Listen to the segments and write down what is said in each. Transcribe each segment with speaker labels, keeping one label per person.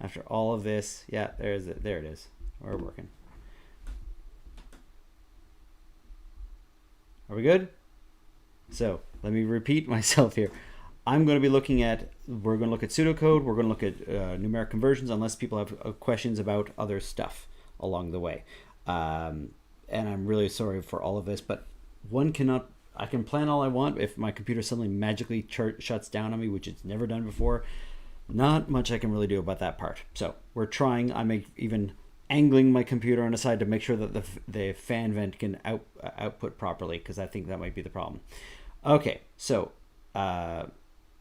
Speaker 1: After all of this, yeah, there it is. We're working. Are we good? So let me repeat myself here. We're going to look at pseudocode. We're going to look at numeric conversions, unless people have questions about other stuff along the way. And I'm really sorry for all of this, but I can plan all I want. If my computer suddenly magically shuts down on me, which it's never done before, not much I can really do about that part. So we're trying. I'm even angling my computer on the side to make sure that the fan vent can output properly, because I think that might be the problem. Okay, so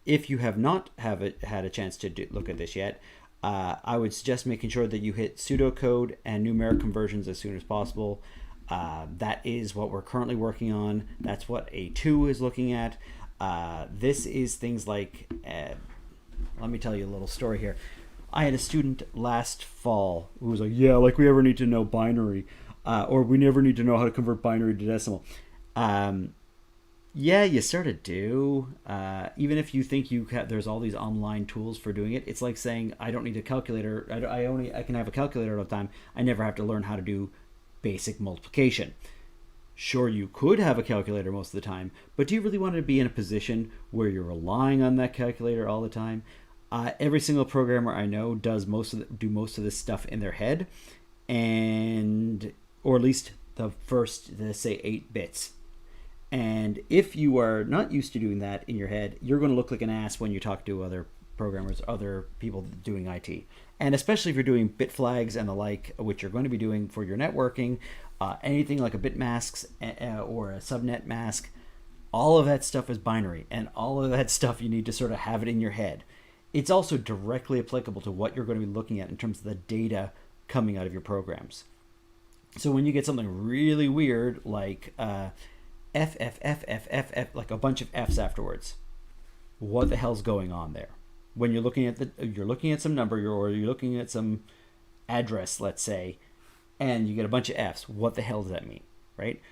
Speaker 1: if you have not had a chance to look at this yet, I would suggest making sure that you hit pseudocode and numeric conversions as soon as possible. That is what we're currently working on. That's what A2 is looking at. This is things like, let me tell you a little story here. I had a student last fall who was like, yeah, like we ever need to know binary, or we never need to know how to convert binary to decimal. Yeah, you sort of do. Even if you think there's all these online tools for doing it, it's like saying I don't need a calculator. I can have a calculator all the time. I never have to learn how to do basic multiplication. Sure, you could have a calculator most of the time, but do you really want to be in a position where you're relying on that calculator all the time? Every single programmer I know do most of this stuff in their head, or at least the first, say, 8 bits. And if you are not used to doing that in your head, you're going to look like an ass when you talk to other programmers, other people doing IT. And especially if you're doing bit flags and the like, which you're going to be doing for your networking, anything like a bit masks or a subnet mask, all of that stuff is binary. And all of that stuff, you need to sort of have it in your head. It's also directly applicable to what you're going to be looking at in terms of the data coming out of your programs. So when you get something really weird like F, like a bunch of F's afterwards, what the hell's going on there? When you're looking at some number, or you're looking at some address, let's say, and you get a bunch of F's, what the hell does that mean, right?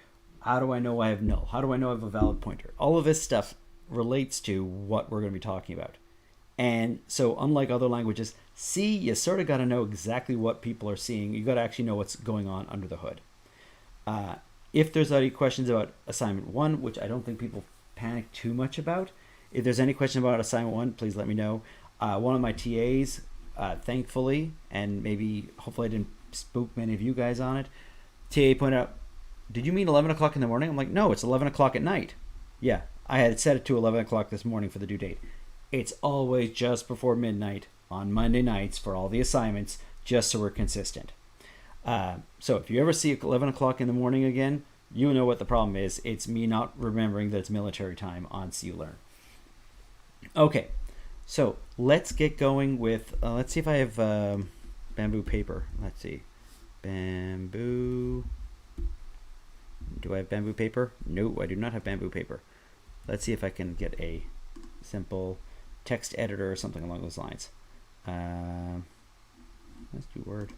Speaker 1: How do I know I have null? How do I know I have a valid pointer? All of this stuff relates to what we're going to be talking about. And so unlike other languages, C, you sort of got to know exactly what people are seeing. You got to actually know what's going on under the hood. If there's any questions about assignment 1, which I don't think people panic too much about, if there's any question about assignment 1, please let me know. One of my TAs, thankfully, and hopefully I didn't spook many of you guys on it, TA pointed out, did you mean 11 o'clock in the morning? I'm like, no, it's 11 o'clock at night. Yeah, I had set it to 11 o'clock this morning for the due date. It's always just before midnight on Monday nights for all the assignments, just so we're consistent. So if you ever see 11 o'clock in the morning again, you know what the problem is. It's me not remembering that it's military time on CLearn. Okay, so let's get going with, let's see if I have bamboo paper. Let's see. Bamboo. Do I have bamboo paper? No, I do not have bamboo paper. Let's see if I can get a simple text editor or something along those lines. Let's do Word.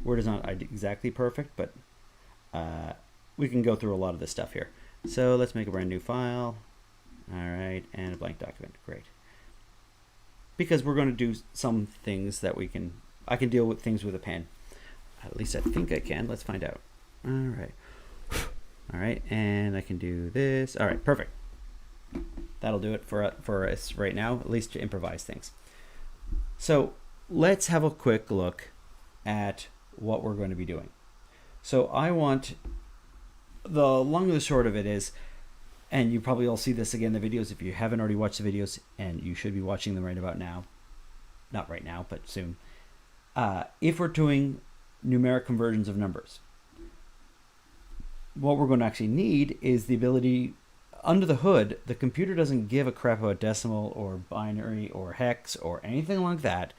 Speaker 1: Word is not exactly perfect, but we can go through a lot of this stuff here. So let's make a brand new file. All right, and a blank document. Great. Because we're going to do some things that I can deal with things with a pen. At least I think I can. Let's find out. All right. All right, and I can do this. All right, perfect. That'll do it for us right now, at least to improvise things. So let's have a quick look at what we're going to be doing. So the long and the short of it is, and you probably all see this again in the videos if you haven't already watched the videos, and you should be watching them right about now. Not right now, but soon. If we're doing numeric conversions of numbers, what we're going to actually need is the ability, under the hood, the computer doesn't give a crap about decimal or binary or hex or anything like that.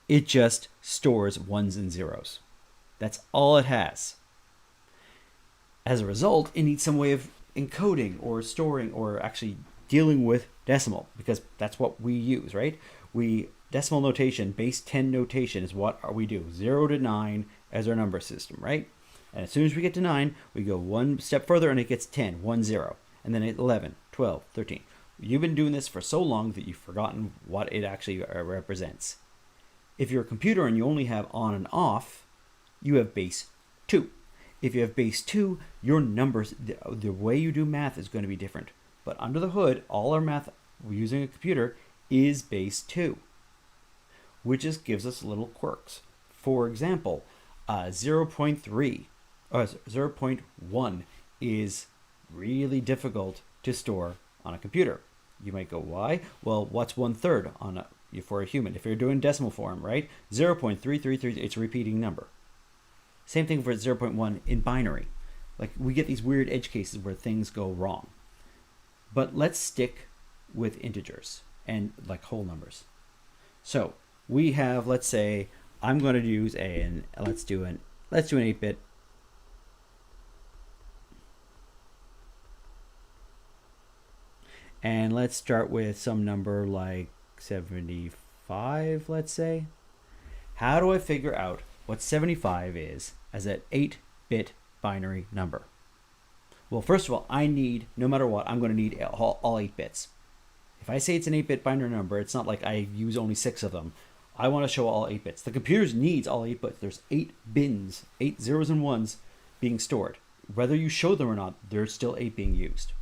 Speaker 1: It just stores ones and zeros. That's all it has. As a result, it needs some way of encoding or storing or actually dealing with decimal, because that's what we use, right? Decimal notation, base 10 notation is what we do. 0 to 9 as our number system, right? And as soon as we get to 9, we go one step further and it gets 10, 1, 0. And then 11, 12, 13, You've been doing this for so long that you've forgotten what it actually represents. If you're a computer and you only have on and off, you have base 2. If you have base 2, your numbers, the way you do math is going to be different. But under the hood, all our math using a computer is base 2, which just gives us little quirks. For example, 0.3 or 0.1 is really difficult to store on a computer. You might go, why? Well, what's 1/3 for a human? If you're doing decimal form, right? 0.333, it's a repeating number. Same thing for 0.1 in binary. Like, we get these weird edge cases where things go wrong. But let's stick with integers and like whole numbers. So we have, let's say, I'm going to use let's do an 8-bit. And let's start with some number like 75, let's say. How do I figure out what 75 is as an 8-bit binary number? Well, first of all, I need, no matter what, I'm going to need all 8 bits. If I say it's an 8-bit binary number, it's not like I use only 6 of them. I want to show all 8 bits. The computer needs all 8 bits. There's 8 bins, 8 zeros and ones being stored. Whether you show them or not, there's still 8 being used.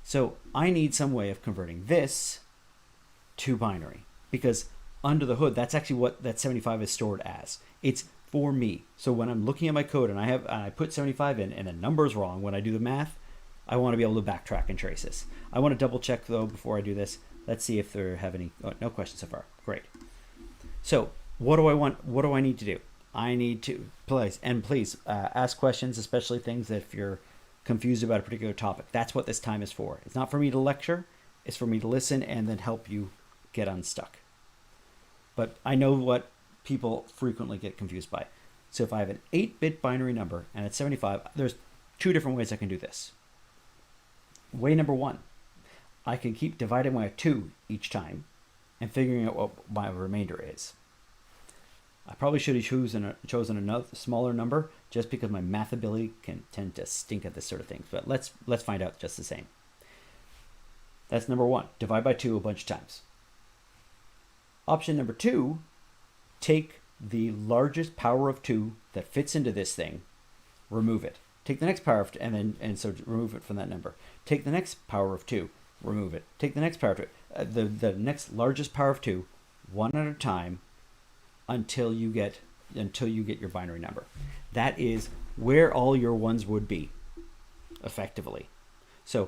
Speaker 1: So I need some way of converting this to binary, because under the hood, that's actually what that 75 is stored as. It's for me. So when I'm looking at my code and I put 75 in and the number is wrong, when I do the math, I want to be able to backtrack and trace this. I want to double check though before I do this. Let's see if there have any, no questions so far. Great. So what do I want? What do I need to do? I need to please ask questions, especially things that if you're confused about a particular topic. That's what this time is for. It's not for me to lecture. It's for me to listen and then help you get unstuck. But I know what people frequently get confused by. So if I have an 8-bit binary number and it's 75, there's 2 different ways I can do this. Way number 1, I can keep dividing by 2 each time and figuring out what my remainder is. I probably should have chosen another smaller number just because my math ability can tend to stink at this sort of thing. But let's find out just the same. That's number 1. Divide by 2 a bunch of times. Option number 2, take the largest power of 2 that fits into this thing, remove it. Take the next power of 2, and so remove it from that number. Take the next power of 2, remove it. Take the next power of 2, the next largest power of 2, one at a time, until you get your binary number. That is where all your ones would be, effectively. So,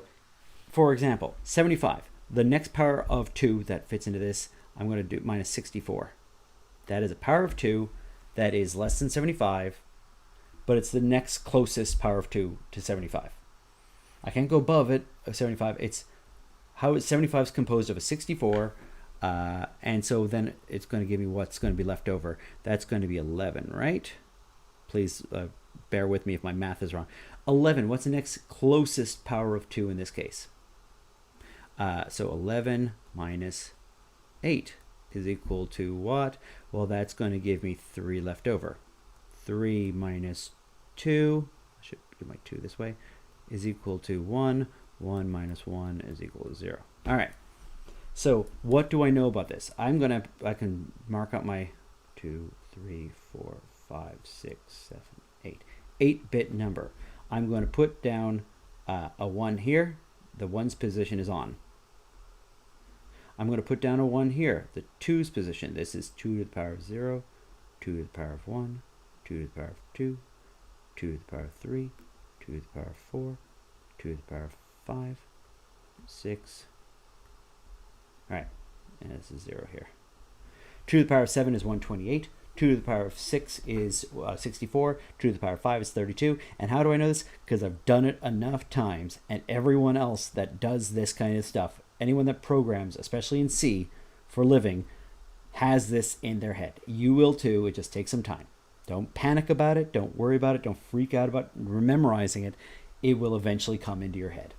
Speaker 1: for example, 75. The next power of 2 that fits into this, I'm going to do minus 64. That is a power of 2 that is less than 75, but it's the next closest power of 2 to 75. I can't go above it, 75. It's 75 is composed of a 64, and so then it's going to give me what's going to be left over. That's going to be 11, right? Please bear with me if my math is wrong. 11, what's the next closest power of 2 in this case? So 11 minus 8 is equal to what? Well, that's going to give me 3 left over. 3 minus 2, I should do my 2 this way, is equal to 1. 1 minus 1 is equal to 0. All right. So what do I know about this? I can mark out my 2, 3, 4, 5, 6, 7, 8. 8-bit number. I'm going to put down a 1 here. The 1's position is on. I'm going to put down a 1 here. The 2's position. This is 2 to the power of 0, 2 to the power of 1, 2 to the power of 2, 2 to the power of 3, 2 to the power of 4, 2 to the power of 5, 6. All right, and this is 0 here. 2 to the power of 7 is 128. 2 to the power of 6 is 64. 2 to the power of 5 is 32. And how do I know this? Because I've done it enough times, and everyone else that does this kind of stuff, anyone that programs, especially in C, for a living, has this in their head. You will too. It just takes some time. Don't panic about it. Don't worry about it. Don't freak out about memorizing it. It will eventually come into your head.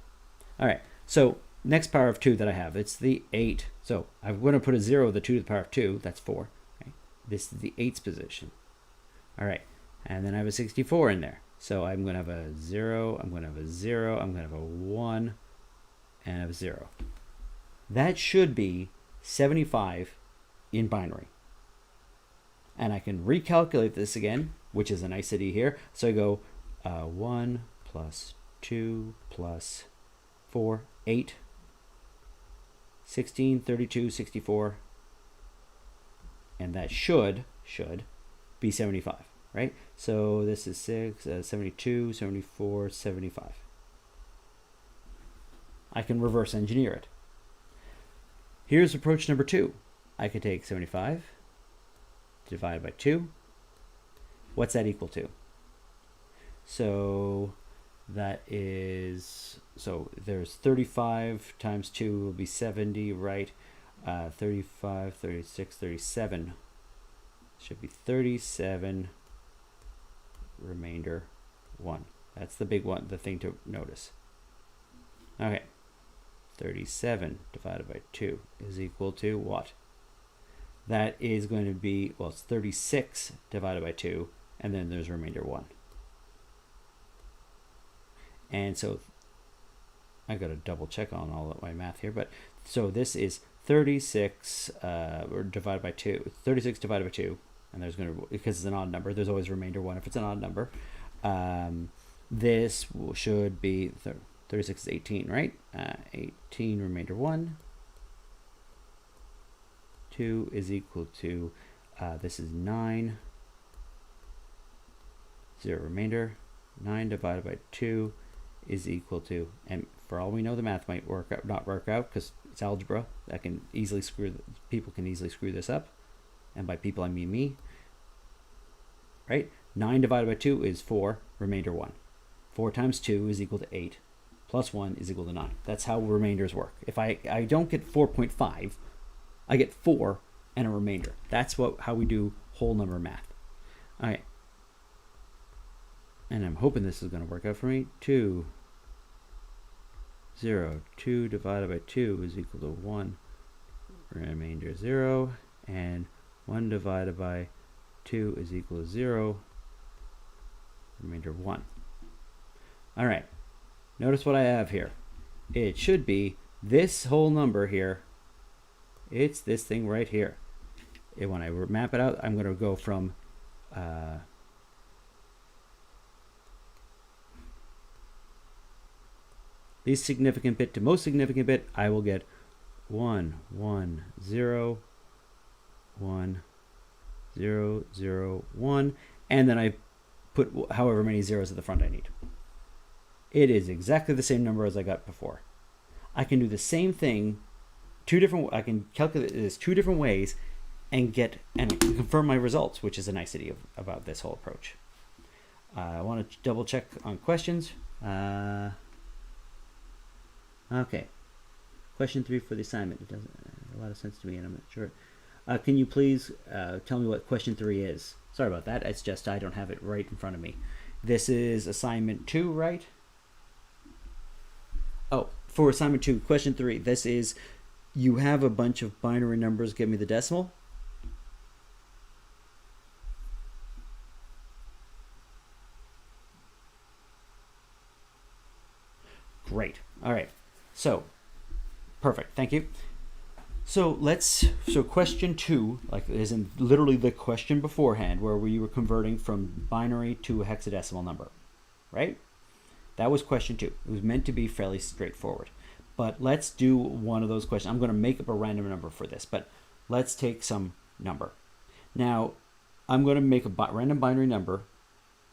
Speaker 1: All right, so next power of 2 that I have, it's the 8. So I'm going to put a 0 with the 2 to the power of 2. That's 4. Okay? This is the 8's position. All right, and then I have a 64 in there. So I'm going to have a 0, I'm going to have a 0, I'm going to have a 1, and I have a 0. that should be 75 in binary. And I can recalculate this again, which is a nicety here. So I go 1 plus 2 plus 4, 8, 16, 32, 64. And that should be 75, right? So this is 6, 72, 74, 75. I can reverse engineer it. Here's approach number 2. I could take 75 divided by 2. What's that equal to? So that is, so there's 35 times 2 will be 70, right? 35, 36, 37. Should be 37, remainder 1. That's the big one, the thing to notice. Okay. 37 divided by 2 is equal to what? That is going to be, well, it's 36 divided by 2, and then there's remainder 1. And so I got to double check on all of my math here, but so this is 36 or divided by 2. 36 divided by 2, and there's going to, because it's an odd number, there's always remainder 1 if it's an odd number. This should be 36 is 18, right? 18 remainder 1. 2 is equal to, this is 9. 0 remainder. 9 divided by 2 is equal to, and for all we know the math might work out, not work out because it's algebra. That can easily people can easily screw this up. And by people I mean me. Right? 9 divided by 2 is 4, remainder 1. 4 times 2 is equal to 8. Plus 1 is equal to 9. That's how remainders work. If I don't get 4.5, I get 4 and a remainder. That's how we do whole number math. All right. And I'm hoping this is going to work out for me. 2, 0. 2 divided by 2 is equal to 1, remainder 0. And 1 divided by 2 is equal to 0, remainder 1. All right. Notice what I have here. It should be this whole number here. It's this thing right here. And when I map it out, I'm going to go from least significant bit to most significant bit. I will get 1, 1, 0, 1, 0, 0, 1, and then I put however many zeros at the front I need. It is exactly the same number as I got before. I can do the same thing I can calculate this 2 different ways and confirm my results, which is a nicety about this whole approach. I want to double check on questions. Okay. Question 3 for the assignment. It doesn't make a lot of sense to me, and I'm not sure. Can you please tell me what question 3 is? Sorry about that. It's just I don't have it right in front of me. This is assignment 2, right? Oh, for assignment 2, question 3. This is, you have a bunch of binary numbers. Give me the decimal. Great. All right. So, perfect. Thank you. So question 2, like is in literally the question beforehand, where we were converting from binary to a hexadecimal number, right? That was question 2. It was meant to be fairly straightforward. But let's do one of those questions. I'm going to make up a random number for this, but let's take some number. Now, I'm going to make a random binary number,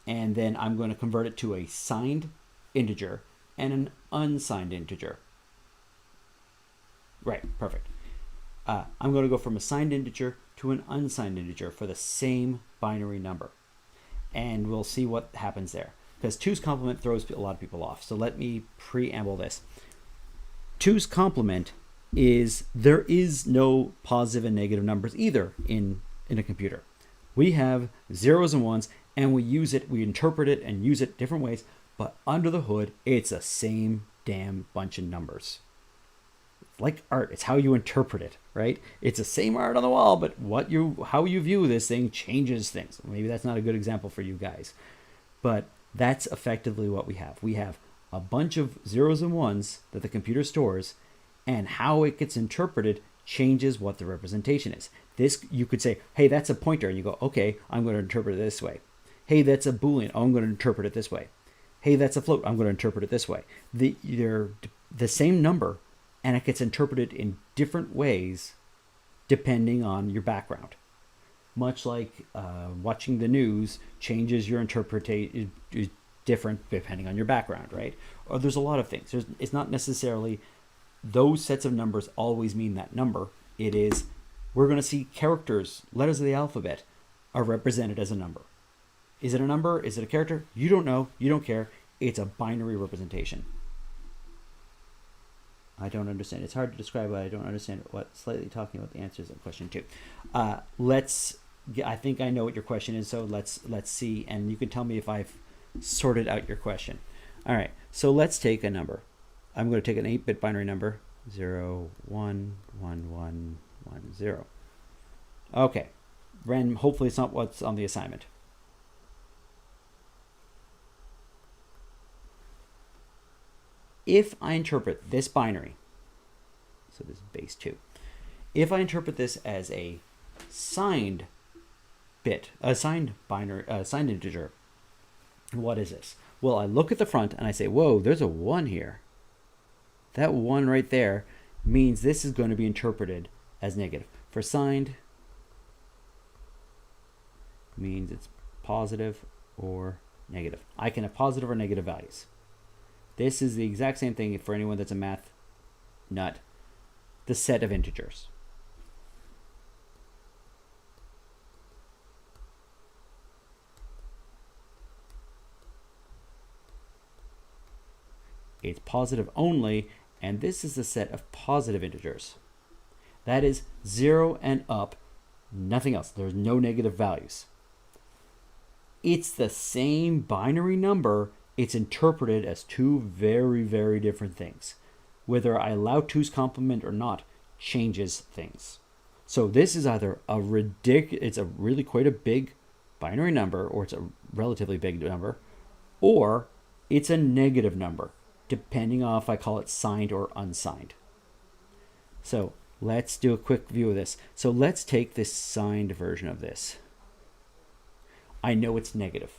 Speaker 1: and then I'm going to convert it to a signed integer and an unsigned integer. Right, perfect. I'm going to go from a signed integer to an unsigned integer for the same binary number. And we'll see what happens there. Because 2's complement throws a lot of people off. So let me preamble this. 2's complement is, there is no positive and negative numbers either in a computer. We have zeros and ones, and we use it, we interpret it and use it different ways, but under the hood, it's the same damn bunch of numbers. Like art, it's how you interpret it, right? It's the same art on the wall, but how you view this thing changes things. Maybe that's not a good example for you guys, but that's effectively what we have. We have a bunch of zeros and ones that the computer stores, and how it gets interpreted changes what the representation is. This, you could say, hey, that's a pointer, and you go, okay, I'm going to interpret it this way. Hey, that's a Boolean. Oh, I'm going to interpret it this way. Hey, that's a float. I'm going to interpret it this way. They're the same number, and it gets interpreted in different ways depending on your background. Much like watching the news changes your interpretation, is different depending on your background, right? Or there's a lot of things. It's not necessarily those sets of numbers always mean that number. It is, we're going to see characters, letters of the alphabet, are represented as a number. Is it a number? Is it a character? You don't know. You don't care. It's a binary representation. I don't understand. It's hard to describe what I don't understand. What slightly talking about the answers of question 2. I think I know what your question is. So let's see, and you can tell me if I've sorted out your question. All right. So let's take a number. I'm going to take an 8-bit binary number, 0, 1, 1, 1, 1, 0. Okay. Random. Hopefully it's not what's on the assignment. If I interpret this binary, so this is base 2, if I interpret this as a signed bit, a signed binary, signed integer, what is this? Well, I look at the front and I say, whoa, there's a 1 here. That 1 right there means this is going to be interpreted as negative. For signed, means it's positive or negative. I can have positive or negative values. This is the exact same thing for anyone that's a math nut. The set of integers. It's positive only, and this is the set of positive integers. That is 0 and up, nothing else. There's no negative values. It's the same binary number. It's interpreted as two very, very different things. Whether I allow 2's complement or not changes things. So this is either it's a really quite a big binary number, or it's a relatively big number, or it's a negative number, depending on if I call it signed or unsigned. So let's do a quick view of this. So let's take this signed version of this. I know it's negative.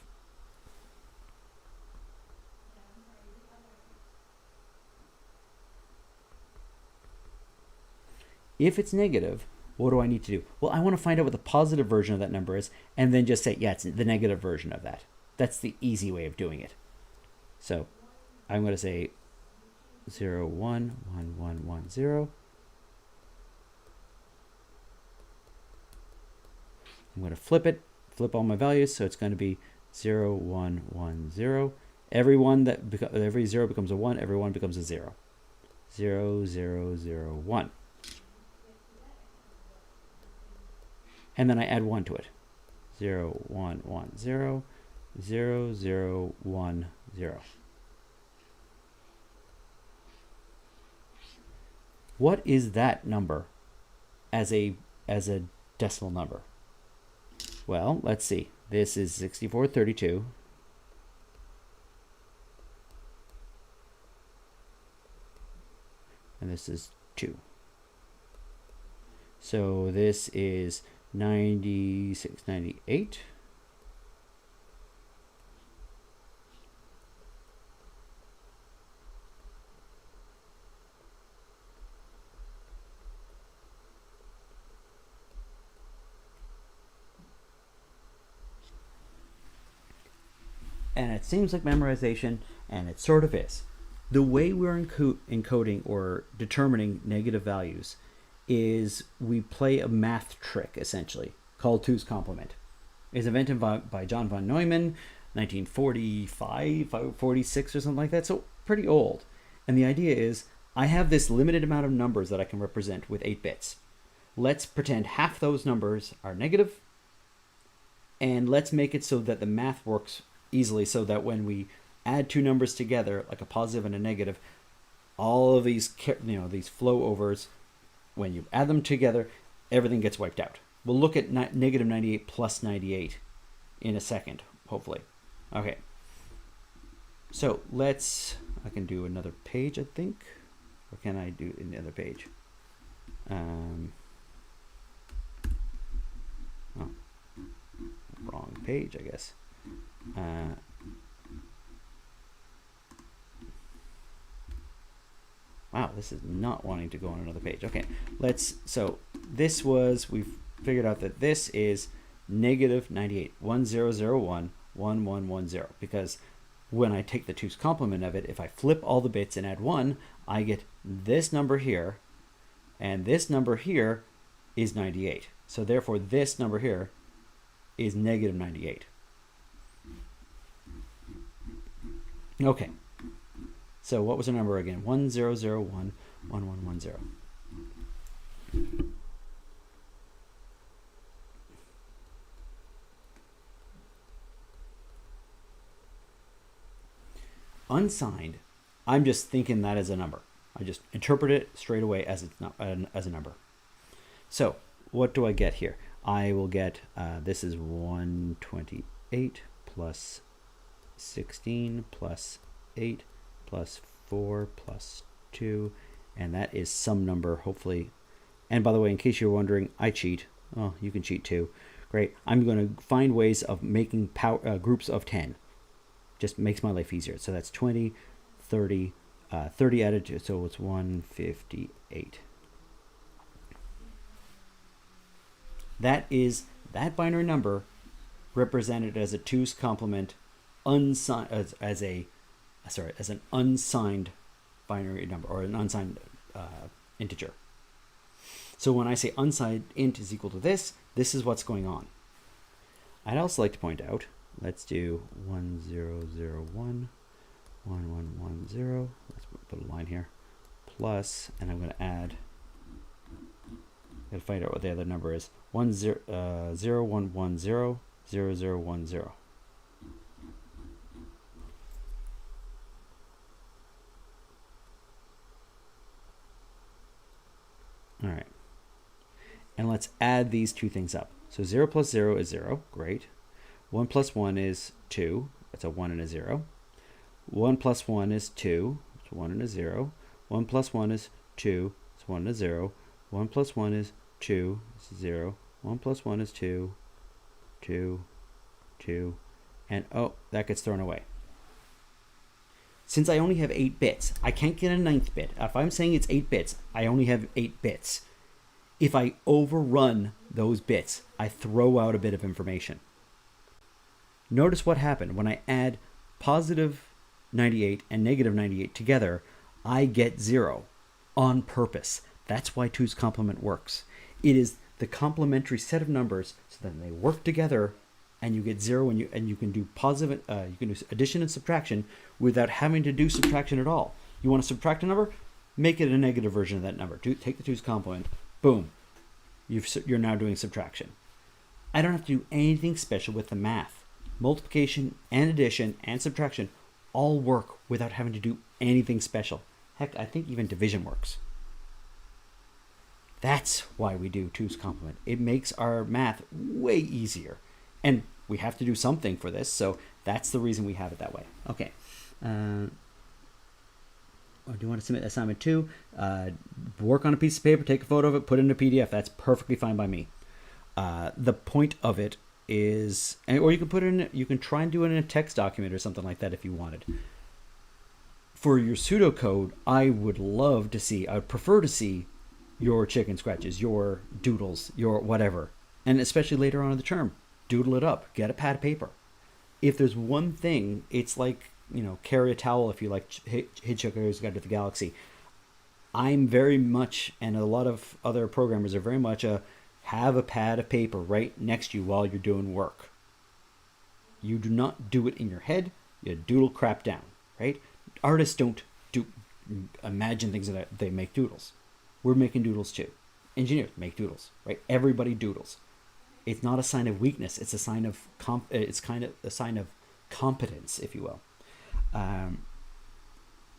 Speaker 1: If it's negative, what do I need to do? Well, I want to find out what the positive version of that number is, and then just say, yeah, it's the negative version of that. That's the easy way of doing it. So I'm going to say 0, 1, 1, 1, 1, 0. I'm going to flip it, flip all my values, so it's going to be 0, 1, 1, 0. Every 0 becomes a 1, every 1 becomes a 0. 0, 0, 0, 1. And then I add 1 to it. 0, 1, 1, 0, 0, 0, 1, 0. What is that number as a decimal number? Well, let's see. This is 6432. And this is 2. So this is 9698. And it seems like memorization, and it sort of is. The way we're encoding or determining negative values is we play a math trick, essentially, called 2's complement. It's invented by John von Neumann, 1945, 46 or something like that, so pretty old. And the idea is, I have this limited amount of numbers that I can represent with 8 bits. Let's pretend half those numbers are negative, and let's make it so that the math works easily, so that when we add 2 numbers together, like a positive and a negative, all of these flow overs, when you add them together, everything gets wiped out. We'll look at negative 98 plus 98 in a second, hopefully. Okay. So I can do another page, I think. Or can I do it in the other page? Oh, wrong page, I guess. Wow, this is not wanting to go on another page. Okay, so this was, we've figured out that this is negative 98, 1001, 1110, because when I take the 2's complement of it, if I flip all the bits and add 1, I get this number here, and this number here is 98. So therefore, this number here is negative 98. Okay. So what was the number again? 1001, 1110. Unsigned, I'm just thinking that as a number. I just interpret it straight away as it's not as a number. So what do I get here? I will get this is 128 plus 16 plus 8 plus 4 plus 2, and that is some number, hopefully. And by the way, in case you're wondering, I cheat. Oh, you can cheat too. Great. I'm going to find ways of making groups of 10. Just makes my life easier. So that's 20, 30, 30 added to, so it's 158. That is that binary number represented as a 2's complement, unsigned as an unsigned binary number, or an unsigned integer. So when I say unsigned int is equal to this is what's going on. I'd also like to point out, let's do 1001, 1110. Let's put a line here, plus, and I'm going to add, find out what the other number is. 0110, 0010. All right. And let's add these two things up. So 0 plus 0 is 0. Great. 1 plus 1 is 2. That's a 1 and a 0. 1 plus 1 is 2. It's 1 and a 0. 1 plus 1 is 2. It's 1 and a 0. 1 plus 1 is 2. It's 0. 1 plus 1 is 2. 2. 2. And oh, that gets thrown away. Since I only have 8 bits, I can't get a 9th bit. If I'm saying it's 8 bits, I only have 8 bits. If I overrun those bits, I throw out a bit of information. Notice what happened. When I add positive 98 and negative 98 together, I get 0 on purpose. That's why 2's complement works. It is the complementary set of numbers so that they work together, and you get 0, and you can do positive, you can do addition and subtraction without having to do subtraction at all. You want to subtract a number, make it a negative version of that number. Take the 2's complement, boom, you're now doing subtraction. I don't have to do anything special with the math. Multiplication and addition and subtraction all work without having to do anything special. Heck, I think even division works. That's why we do 2's complement. It makes our math way easier. And we have to do something for this, so that's the reason we have it that way. Okay. Or do you want to submit assignment 2? Work on a piece of paper, take a photo of it, put it in a PDF. That's perfectly fine by me. The point of it is, or you can put it in, you can try and do it in a text document or something like that if you wanted. For your pseudocode, I would prefer to see your chicken scratches, your doodles, your whatever. And especially later on in the term, doodle it up, get a pad of paper. If there's one thing, it's like, carry a towel if you like Hitchhiker's Guide to the Galaxy. I'm very much, and a lot of other programmers are very much have a pad of paper right next to you while you're doing work. You do not do it in your head, you doodle crap down, right? Artists don't imagine things that they make doodles. We're making doodles too. Engineers make doodles, right? Everybody doodles. It's not a sign of weakness. It's a sign of it's kind of a sign of competence, if you will.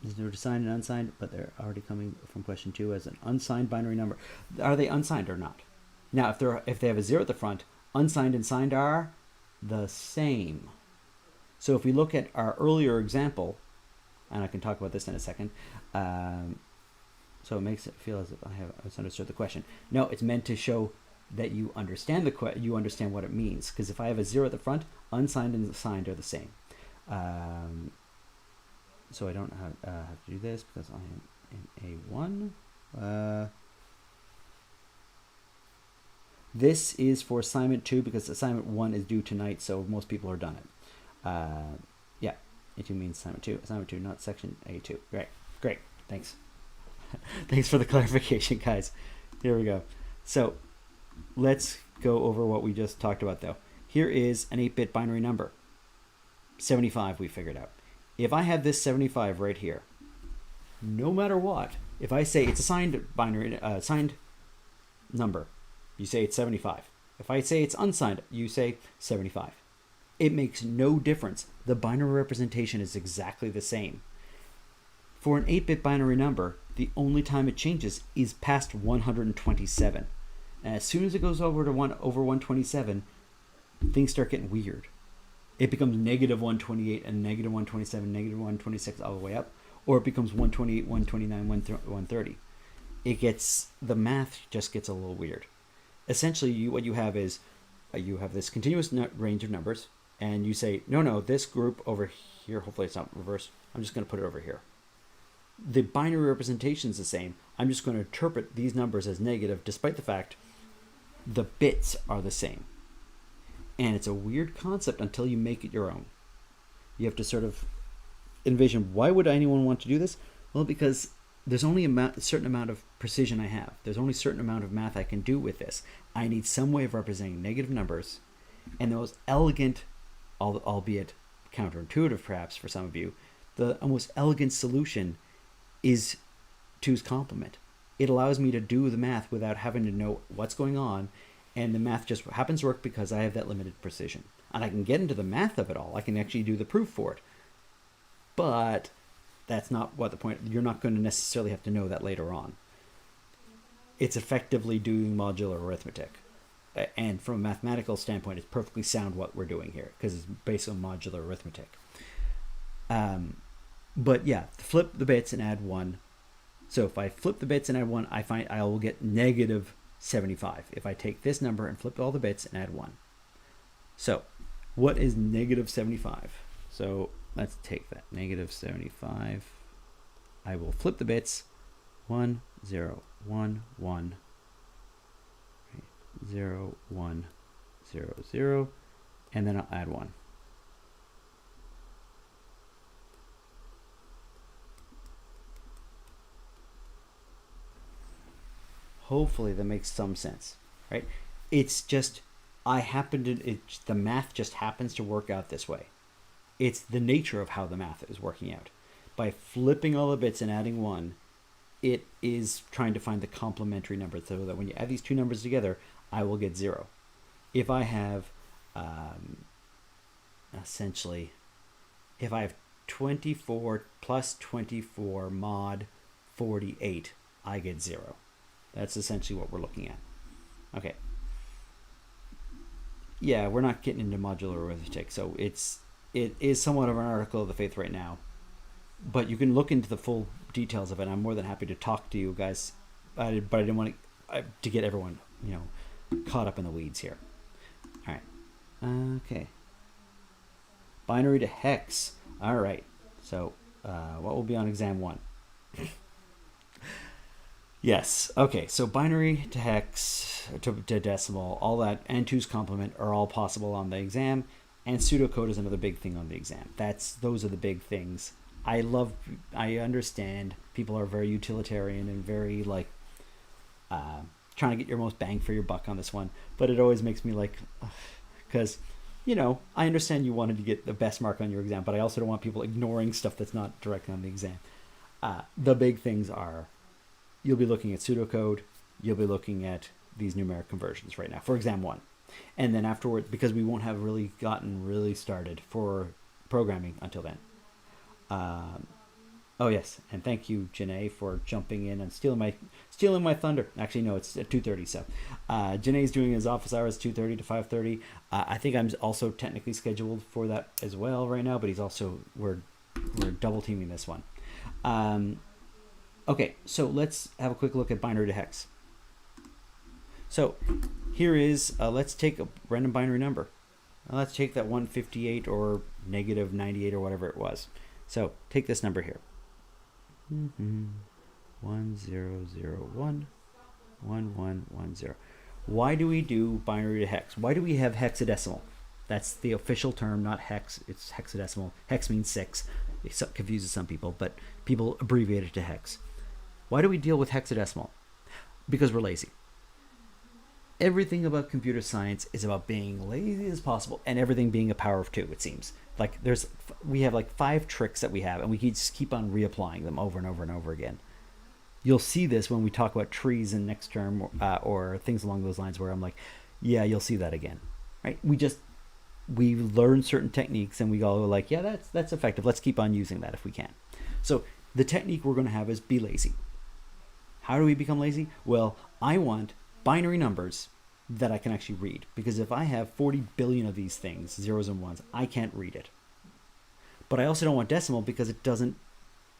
Speaker 1: There's signed and unsigned, but they're already coming from question 2 as an unsigned binary number. Are they unsigned or not? Now, if they have a 0 at the front, unsigned and signed are the same. So if we look at our earlier example, and I can talk about this in a second, So it makes it feel as if I have misunderstood the question. No, it's meant to show that you understand you understand what it means. Because if I have a 0 at the front, unsigned and signed are the same. So I don't have to do this because I am in A1. This is for assignment 2 because assignment 1 is due tonight, so most people are done it. Yeah, A2 means assignment 2. Assignment 2, not section A2. Great. Thanks. Thanks for the clarification, guys. Here we go. So let's go over what we just talked about, though. Here is an 8-bit binary number. 75 we figured out. If I have this 75 right here, no matter what, if I say it's a signed binary, signed number, you say it's 75. If I say it's unsigned, you say 75. It makes no difference. The binary representation is exactly the same. For an 8-bit binary number, the only time it changes is past 127. And as soon as it goes over 127, things start getting weird. It becomes negative 128 and negative 127, negative 126 all the way up, or it becomes 128, 129, 130. The math just gets a little weird. Essentially, what you have is you have this continuous range of numbers, and you say, no, this group over here, hopefully it's not reversed, I'm just going to put it over here. The binary representation is the same. I'm just going to interpret these numbers as negative, despite the fact the bits are the same. And it's a weird concept until you make it your own. You have to sort of envision, why would anyone want to do this? Well, because there's only a certain amount of precision I have. There's only a certain amount of math I can do with this. I need some way of representing negative numbers. And the most elegant, albeit counterintuitive perhaps for some of you, the most elegant solution is 2's complement. It allows me to do the math without having to know what's going on, and the math just happens to work because I have that limited precision. And I can get into the math of it all. I can actually do the proof for it. But that's not what the point. You're not going to necessarily have to know that later on. It's effectively doing modular arithmetic. And from a mathematical standpoint, it's perfectly sound what we're doing here because it's based on modular arithmetic. But yeah, flip the bits and add 1. So if I flip the bits and add 1, I will get negative 75. If I take this number and flip all the bits and add 1. So what is negative 75? So let's take that. Negative 75. I will flip the bits. 1, 0, 1, 1. 0, 1, 0, 0. And then I'll add 1. Hopefully that makes some sense, right? It's just, the math just happens to work out this way. It's the nature of how the math is working out. By flipping all the bits and adding 1, it is trying to find the complementary number so that when you add these two numbers together, I will get 0. If I have, essentially, if I have 24 plus 24 mod 48, I get 0. That's essentially what we're looking at. Okay. Yeah, we're not getting into modular arithmetic, so it is somewhat of an article of the faith right now. But you can look into the full details of it. I'm more than happy to talk to you guys, but I didn't want to get everyone, caught up in the weeds here. All right. Okay. Binary to hex. All right. So what will be on exam 1? Yes. Okay. So binary to hex, to decimal, all that, and 2's complement are all possible on the exam. And pseudocode is another big thing on the exam. Those are the big things. I understand people are very utilitarian and very trying to get your most bang for your buck on this one. But it always makes me because, I understand you wanted to get the best mark on your exam, but I also don't want people ignoring stuff that's not directly on the exam. The big things are, you'll be looking at pseudocode, you'll be looking at these numeric conversions right now for exam 1. And then afterwards, because we won't have really gotten really started for programming until then. Oh yes, and thank you, Janae, for jumping in and stealing my thunder. Actually, no, it's at 2:30. So, Janae's doing his office hours 2:30 to 5:30. I think I'm also technically scheduled for that as well right now, but we're double teaming this one. Okay, so let's have a quick look at binary to hex. So here is, let's take a random binary number. Let's take that 158 or negative 98 or whatever it was. So take this number here. 1001 1110. Why do we do binary to hex? Why do we have hexadecimal? That's the official term, not hex. It's hexadecimal. Hex means 6. It confuses some people, but people abbreviate it to hex. Why do we deal with hexadecimal? Because we're lazy. Everything about computer science is about being lazy as possible, and everything being a power of 2, it seems. Like we have like 5 tricks that we have, and we just keep on reapplying them over and over and over again. You'll see this when we talk about trees in next term, or things along those lines, where I'm like, yeah, you'll see that again, right? We learn certain techniques, and we go like, yeah, that's effective. Let's keep on using that if we can. So the technique we're going to have is be lazy. How do we become lazy? Well, I want binary numbers that I can actually read, because if I have 40 billion of these things, zeros and ones, I can't read it. But I also don't want decimal because it doesn't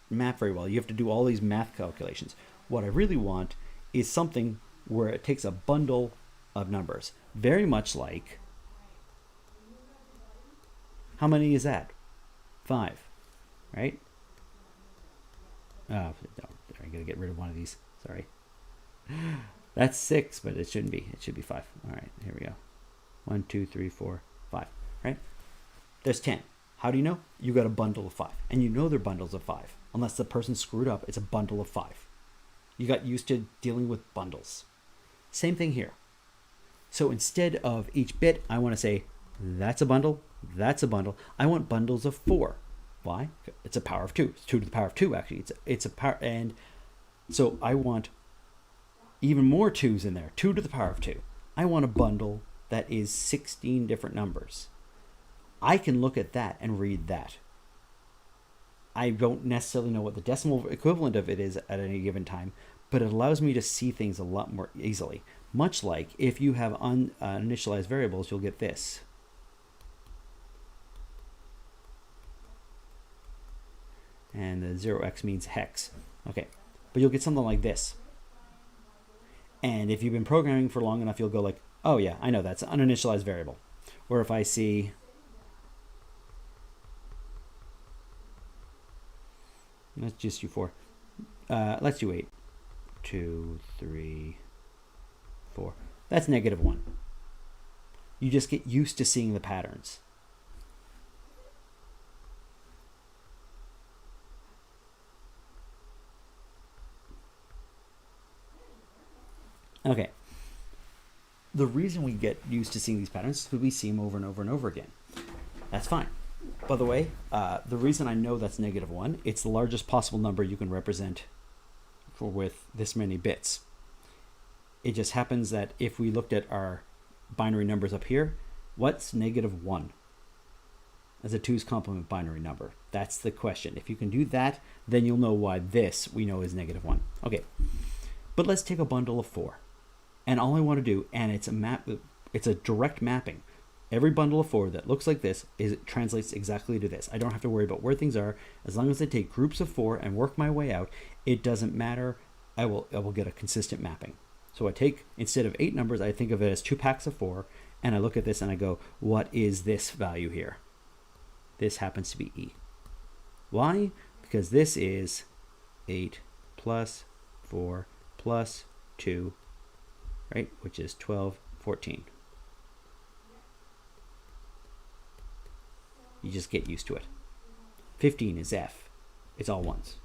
Speaker 1: map very well. You have to do all these math calculations. What I really want is something where it takes a bundle of numbers, very much like, how many is that? 5, right? No, I gotta get rid of one of these. Sorry. That's 6, but it shouldn't be. It should be 5. All right, here we go. 1, 2, 3, 4, 5. Right? There's 10. How do you know? You got a bundle of 5, and you know they're bundles of 5. Unless the person screwed up, it's a bundle of 5. You got used to dealing with bundles. Same thing here. So instead of each bit, I want to say that's a bundle. That's a bundle. I want bundles of 4. Why? It's a power of 2. It's 2 to the power of 2. Actually, it's a power, and so I want even more 2's in there, 2 to the power of 2. I want a bundle that is 16 different numbers. I can look at that and read that. I don't necessarily know what the decimal equivalent of it is at any given time, but it allows me to see things a lot more easily. Much like if you have uninitialized variables, you'll get this. And the 0x means hex. Okay, but you'll get something like this. And if you've been programming for long enough, you'll go like, oh yeah, I know that's an uninitialized variable. Or if I see, let's just do 4. Let's do 8. 2, 3, 4. That's -1. You just get used to seeing the patterns. Okay. The reason we get used to seeing these patterns is because we see them over and over and over again. That's fine. By the way, the reason I know that's -1, it's the largest possible number you can represent with this many bits. It just happens that if we looked at our binary numbers up here, what's -1? As a 2's complement binary number. That's the question. If you can do that, then you'll know why this we know is -1. Okay, but let's take a bundle of 4. And all I want to do, and it's a direct mapping. Every bundle of 4 that looks like this translates exactly to this. I don't have to worry about where things are. As long as I take groups of 4 and work my way out, it doesn't matter. I will get a consistent mapping. So I take, instead of 8 numbers, I think of it as 2 packs of 4, and I look at this and I go, what is this value here? This happens to be E. Why? Because this is 8 plus 4 plus 2, right? Which is 12, 14. You just get used to it. 15 is F. It's all ones.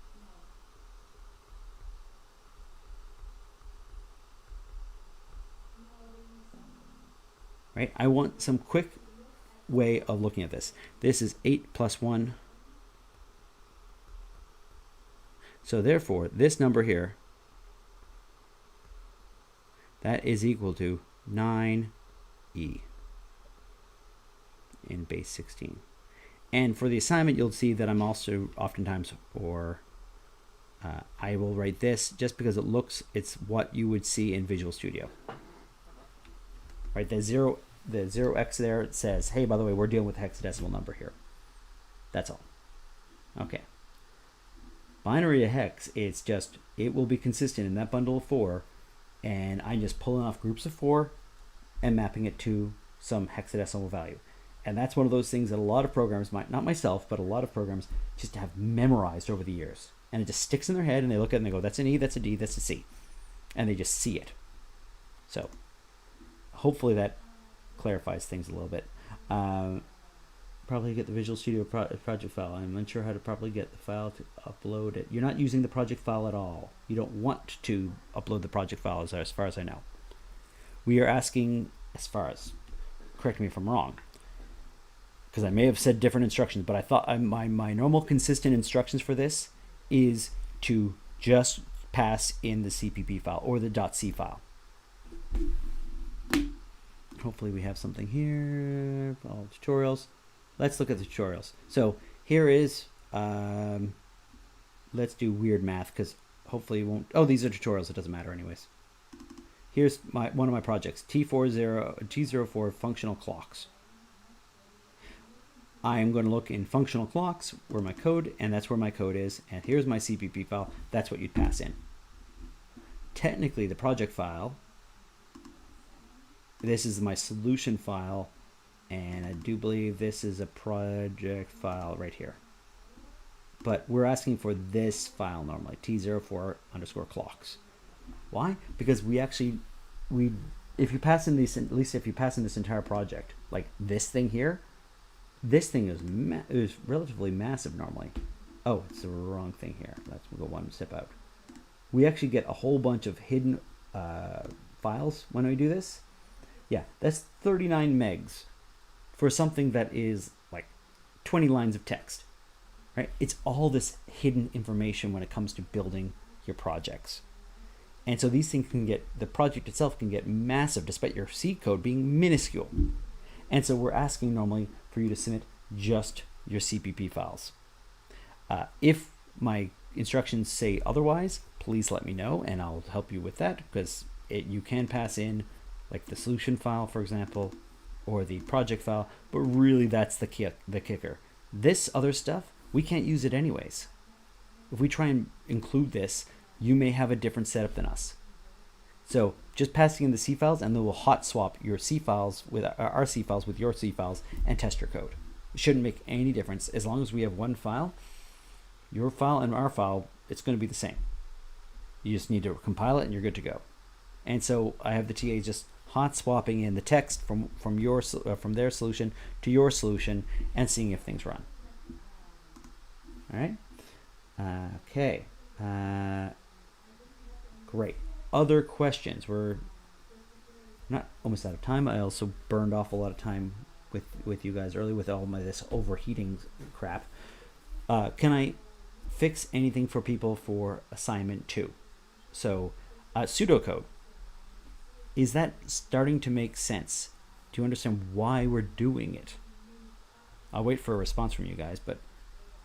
Speaker 1: Right? I want some quick way of looking at this. This is 8 plus 1. So therefore, this number here, that is equal to 9E in base 16. And for the assignment, you'll see that I'm also oftentimes, or I will write this just because it's what you would see in Visual Studio. Right, the 0x there, it says, hey, by the way, we're dealing with a hexadecimal number here. That's all. Okay. Binary to hex, it's just, it will be consistent in that bundle of 4, and I'm just pulling off groups of 4 and mapping it to some hexadecimal value. And that's one of those things that a lot of programmers might, not myself, but a lot of programs just have memorized over the years. And it just sticks in their head, and they look at it and they go, that's an E, that's a D, that's a C. And they just see it. So hopefully that clarifies things a little bit. Probably get the Visual Studio project file. I'm unsure how to properly get the file to upload it. You're not using the project file at all. You don't want to upload the project file as far as I know. We are asking, as far as, correct me if I'm wrong, because I may have said different instructions, but I thought my normal consistent instructions for this is to just pass in the CPP file or the .c file. Hopefully we have something here. All tutorials. Let's look at the tutorials. So here is, let's do weird math, because hopefully it won't, oh, these are tutorials, it doesn't matter anyways. Here's one of my projects, T04 functional clocks. I'm going to look in functional clocks where my code, and that's where my code is, and here's my CPP file. That's what you'd pass in. Technically, the project file, this is my solution file, and I do believe this is a project file right here. But we're asking for this file normally, T04_clocks. Why? Because if you pass in these, at least if you pass in this entire project, like this thing here, this thing is relatively massive normally. Oh, it's the wrong thing here. Let's go one step out. We actually get a whole bunch of hidden files when we do this. Yeah, that's 39 megs for something that is like 20 lines of text, right? It's all this hidden information when it comes to building your projects. And so these things can get, the project itself can get massive despite your C code being minuscule. And so we're asking normally for you to submit just your CPP files. If my instructions say otherwise, please let me know and I'll help you with that, because you can pass in like the solution file, for example, or the project file, but really that's the kicker. This other stuff, we can't use it anyways. If we try and include this, you may have a different setup than us. So just passing in the C files, and then we'll hot swap your C files with our C files with your C files and test your code. It shouldn't make any difference. As long as we have one file, your file and our file, it's going to be the same. You just need to compile it and you're good to go. And so I have the TA just hot swapping in the text from their solution to your solution and seeing if things run. All right. Okay. Great. Other questions? We're not almost out of time. I also burned off a lot of time with you guys early with all this overheating crap. Can I fix anything for people for assignment 2? So pseudocode. Is that starting to make sense? Do you understand why we're doing it? I'll wait for a response from you guys, but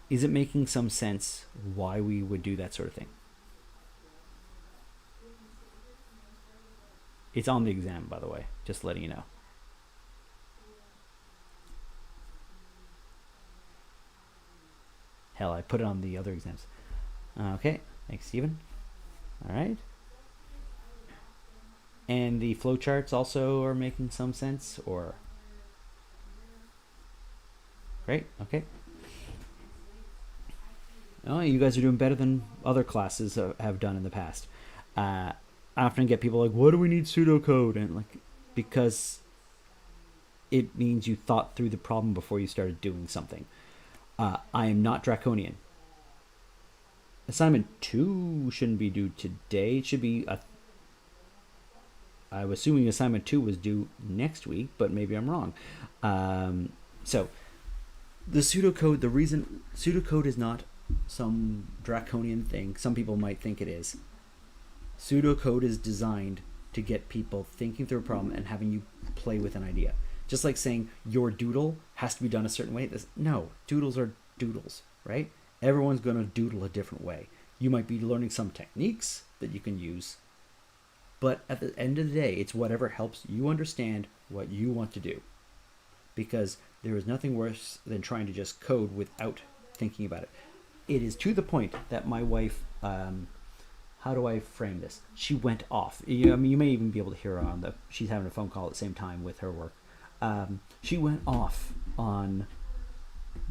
Speaker 1: is it making some sense why we would do that sort of thing? It's on the exam, by the way, just letting you know. Hell, I put it on the other exams. Okay, thanks, Stephen. All right. And the flowcharts also are making some sense, or? Great, okay. Oh, you guys are doing better than other classes have done in the past. I often get people like, what do we need pseudocode? And like, because it means you thought through the problem before you started doing something. I am not draconian. Assignment 2 shouldn't be due today. It should be, I was assuming assignment 2 was due next week, but maybe I'm wrong. So the pseudocode, the reason pseudocode is not some draconian thing some people might think it is. Pseudocode is designed to get people thinking through a problem and having you play with an idea. Just like saying your doodle has to be done a certain way. No, doodles are doodles, right? Everyone's going to doodle a different way. You might be learning some techniques that you can use, but at the end of the day, it's whatever helps you understand what you want to do. Because there is nothing worse than trying to just code without thinking about it. it is to the point that my wife, how do I frame this? She went off. I mean, you may even be able to hear her on she's having a phone call at the same time with her work. She went off on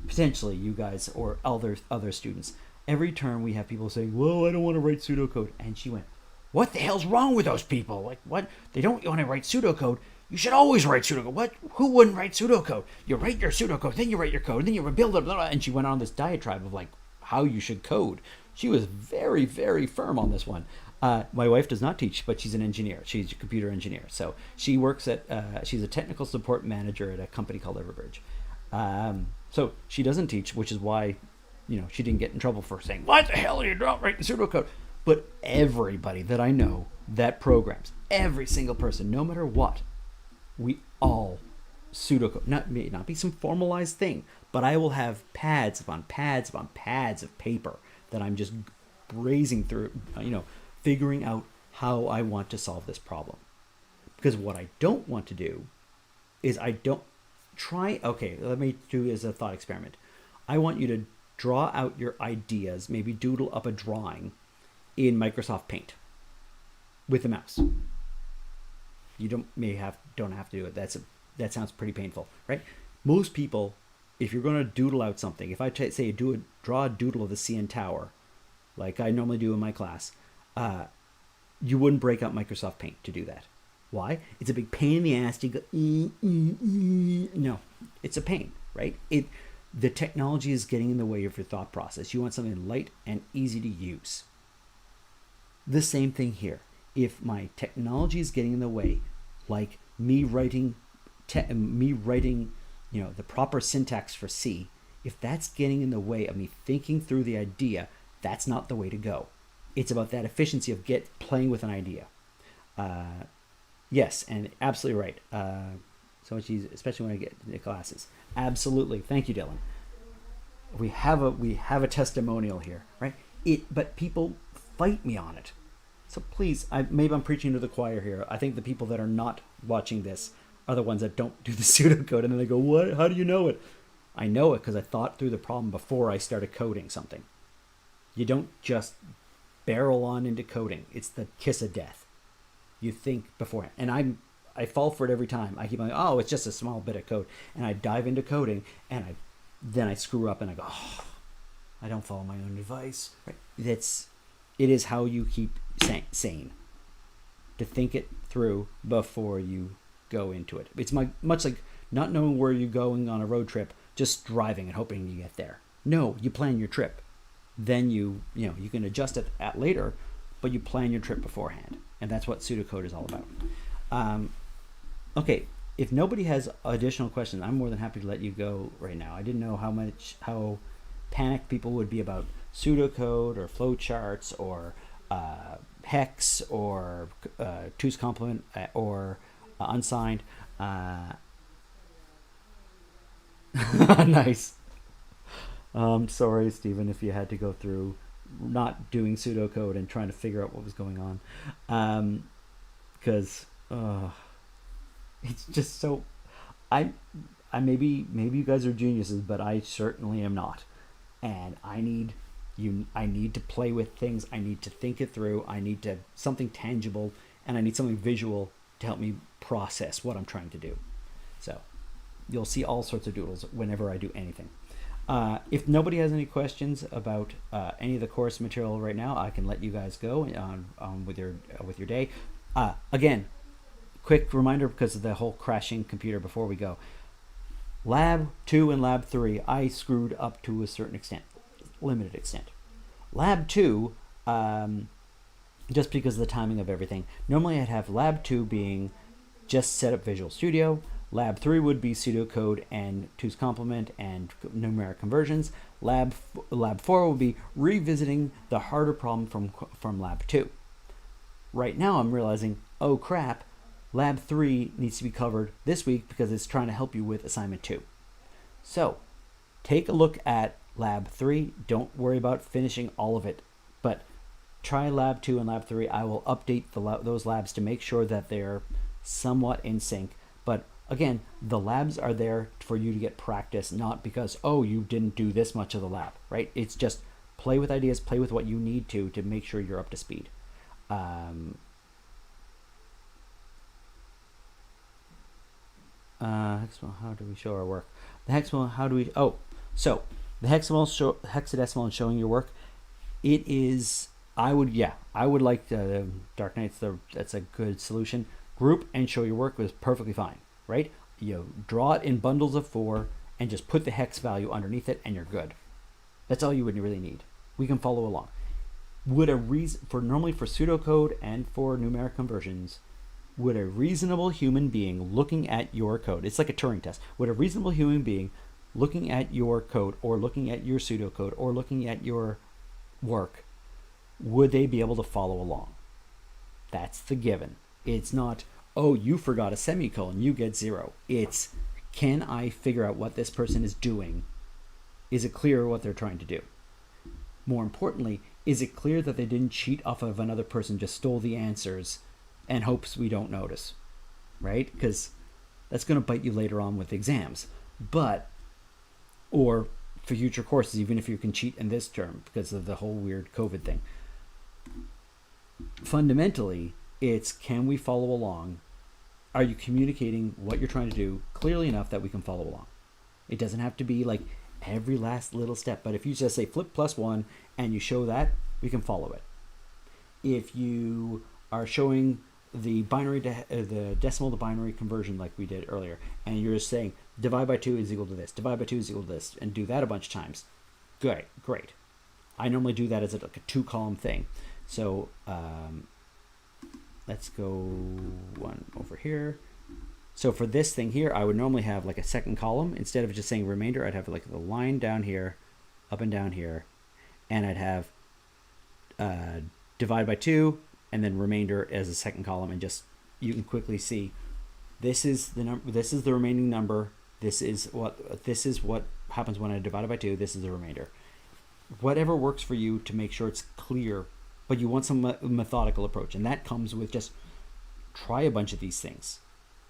Speaker 1: potentially you guys or other students. Every term we have people saying, well, I don't want to write pseudocode. And she went, what the hell's wrong with those people? Like, what? They don't want to write pseudocode. You should always write pseudocode. What? Who wouldn't write pseudocode? You write your pseudocode, then you write your code, then you rebuild it, blah, blah. And she went on this diatribe of like how you should code. She was very, very firm on this one. My wife does not teach, but she's an engineer. She's a computer engineer. So she works she's a technical support manager at a company called Everbridge. So she doesn't teach, which is why, she didn't get in trouble for saying, what the hell are you not writing pseudocode? But everybody that I know that programs, every single person, no matter what, we all pseudocode. May not be some formalized thing, but I will have pads upon pads upon pads of paper that I'm just brazing through, figuring out how I want to solve this problem. Because what I don't want to do is let me do as a thought experiment. I want you to draw out your ideas, maybe doodle up a drawing in Microsoft Paint with a mouse. You don't have to do it. That sounds pretty painful, right? Most people, if you're going to doodle out something, if I say draw a doodle of the CN Tower, like I normally do in my class, you wouldn't break out Microsoft Paint to do that. Why? It's a big pain in the ass to go. No, it's a pain, right? The technology is getting in the way of your thought process. You want something light and easy to use. The same thing here. If my technology is getting in the way, like me writing, the proper syntax for C, if that's getting in the way of me thinking through the idea, that's not the way to go. It's about that efficiency of playing with an idea. Yes, and absolutely right. So much easier, especially when I get into classes. Absolutely, thank you, Dylan. We have a testimonial here, right? But people fight me on it. So please, maybe I'm preaching to the choir here. I think the people that are not watching this are the ones that don't do the pseudocode, and then they go, "What? How do you know it?" I know it because I thought through the problem before I started coding something. You don't just barrel on into coding. It's the kiss of death. You think beforehand. And I fall for it every time. I keep on, it's just a small bit of code. And I dive into coding, and then I screw up, and I go, I don't follow my own advice. Right? It is how you keep sane. To think it through before you go into it. It's much like not knowing where you're going on a road trip, just driving and hoping you get there. No, you plan your trip. Then you can adjust it at later, but you plan your trip beforehand. And that's what pseudocode is all about. Okay, if nobody has additional questions, I'm more than happy to let you go right now. I didn't know how panicked people would be about pseudocode or flowcharts or hex or two's complement or unsigned. Nice. Sorry, Stephen, if you had to go through not doing pseudocode and trying to figure out what was going on, because it's just so. I maybe you guys are geniuses, but I certainly am not, and I need to play with things. I need to think it through. I need something tangible, and I need something visual to help me process what I'm trying to do. So you'll see all sorts of doodles whenever I do anything. If nobody has any questions about any of the course material right now, I can let you guys go on with your day. Again, quick reminder because of the whole crashing computer before we go. Lab 2 and Lab 3, I screwed up to a certain extent, limited extent. Lab 2, just because of the timing of everything. Normally I'd have Lab 2 being just set up Visual Studio. Lab 3 would be pseudocode and two's complement and numeric conversions. Lab 4 would be revisiting the harder problem from Lab 2. Right now I'm realizing, oh crap, Lab 3 needs to be covered this week because it's trying to help you with Assignment 2. So take a look at Lab 3. Don't worry about finishing all of it, but try Lab 2 and Lab 3. I will update those labs to make sure that they're somewhat in sync. But again, the labs are there for you to get practice, not because, you didn't do this much of the lab, right? It's just Play with ideas, play with what you need to make sure you're up to speed. Hexadecimal, how do we show our work? The hexadecimal, how do we? Oh, so the hexadecimal and showing your work. It is. I would like Dark Knights. That's a good solution. Group and show your work is perfectly fine, right? You draw it in bundles of 4 and just put the hex value underneath it, and you're good. That's all you would really need. We can follow along. Would a reason for normally for pseudocode and for numeric conversions, would a reasonable human being looking at your code, it's like a Turing test, would a reasonable human being looking at your code or looking at your pseudocode or looking at your work, would they be able to follow along? That's the given. It's not, oh, you forgot a semicolon, you get 0. It's, can I figure out what this person is doing? Is it clear what they're trying to do? More importantly, is it clear that they didn't cheat off of another person, just stole the answers and hopes we don't notice, right? Because that's going to bite you later on with exams. But, or for future courses, even if you can cheat in this term because of the whole weird COVID thing. Fundamentally, it's, can we follow along? Are you communicating what you're trying to do clearly enough that we can follow along? It doesn't have to be like every last little step, but if you just say flip +1 and you show that, we can follow it. If you are showing the binary the decimal to binary conversion like we did earlier, and you're just saying divide by 2 is equal to this, divide by 2 is equal to this, and do that a bunch of times, great. I normally do that as like a 2-column thing. So let's go one over here. So for this thing here, I would normally have like a second column. Instead of just saying remainder, I'd have like the line down here, up and down here, and I'd have divide by 2, and then remainder as a second column, and just, you can quickly see this is the number, this is the remaining number, this is what happens when I divide it by 2, this is the remainder. Whatever works for you to make sure it's clear, but you want some methodical approach, and that comes with just try a bunch of these things.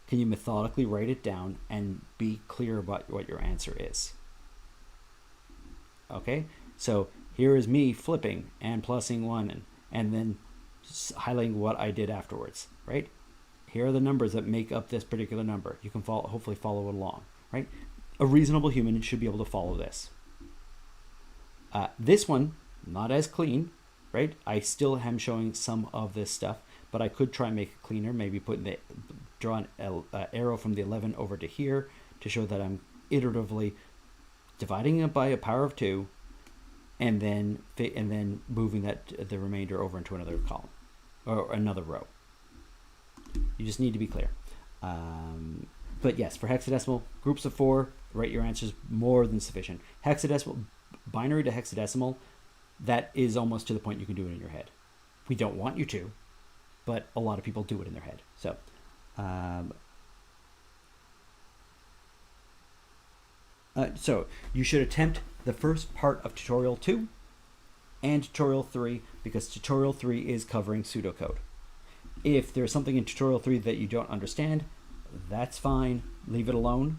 Speaker 1: Can you methodically write it down and be clear about what your answer is? Okay, so here is me flipping and plussing 1 and then highlighting what I did afterwards, right? Here are the numbers that make up this particular number. You can hopefully follow it along, right? A reasonable human should be able to follow this. This one, not as clean, right? I still am showing some of this stuff, but I could try and make it cleaner. Maybe draw an arrow from the 11 over to here to show that I'm iteratively dividing it by a power of 2, and then moving the remainder over into another column or another row. You just need to be clear. But yes, for hexadecimal, groups of 4, write your answers, more than sufficient. Hexadecimal, binary to hexadecimal, that is almost to the point you can do it in your head. We don't want you to, but a lot of people do it in their head. So, so you should attempt the first part of tutorial 2 and tutorial 3, because tutorial 3 is covering pseudocode. If there's something in tutorial 3 that you don't understand, that's fine, leave it alone.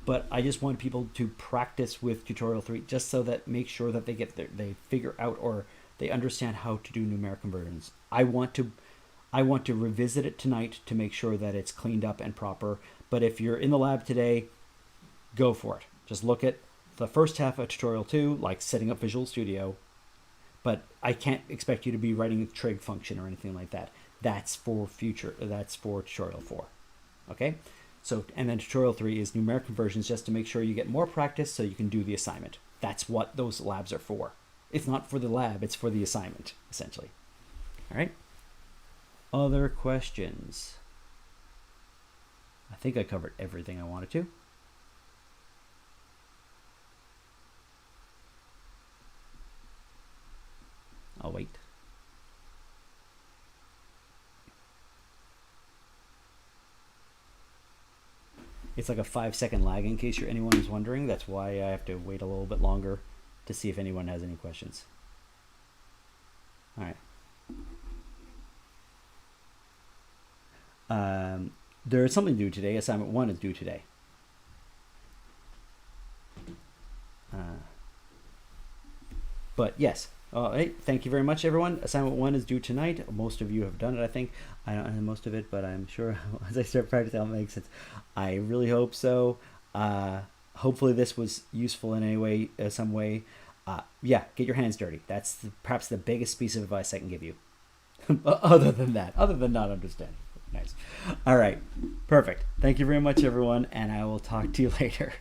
Speaker 1: But I just want people to practice with tutorial 3, just so that make sure that they figure out or they understand how to do numeric conversions. I want to revisit it tonight to make sure that it's cleaned up and proper. But if you're in the lab today, go for it. Just look at the first half of tutorial 2, like setting up Visual Studio. But I can't expect you to be writing a trig function or anything like that. That's for tutorial 4. Okay? So, and then tutorial 3 is numeric conversions, just to make sure you get more practice so you can do the assignment. That's what those labs are for. It's not for the lab, it's for the assignment, essentially. All right? Other questions? I think I covered everything I wanted to. I'll wait. It's like a 5-second lag, in case anyone is wondering. That's why I have to wait a little bit longer to see if anyone has any questions. All right. There is something due today. Assignment 1 is due today. But yes, hey, thank you very much, everyone. Assignment 1 is due tonight. Most of you have done it, I think. I don't know most of it, but I'm sure as I start practicing, it'll make sense. I really hope so. Hopefully, this was useful in any way, some way. Yeah, get your hands dirty. That's perhaps the biggest piece of advice I can give you. Other than that, other than not understanding. Nice. All right. Perfect. Thank you very much, everyone, and I will talk to you later.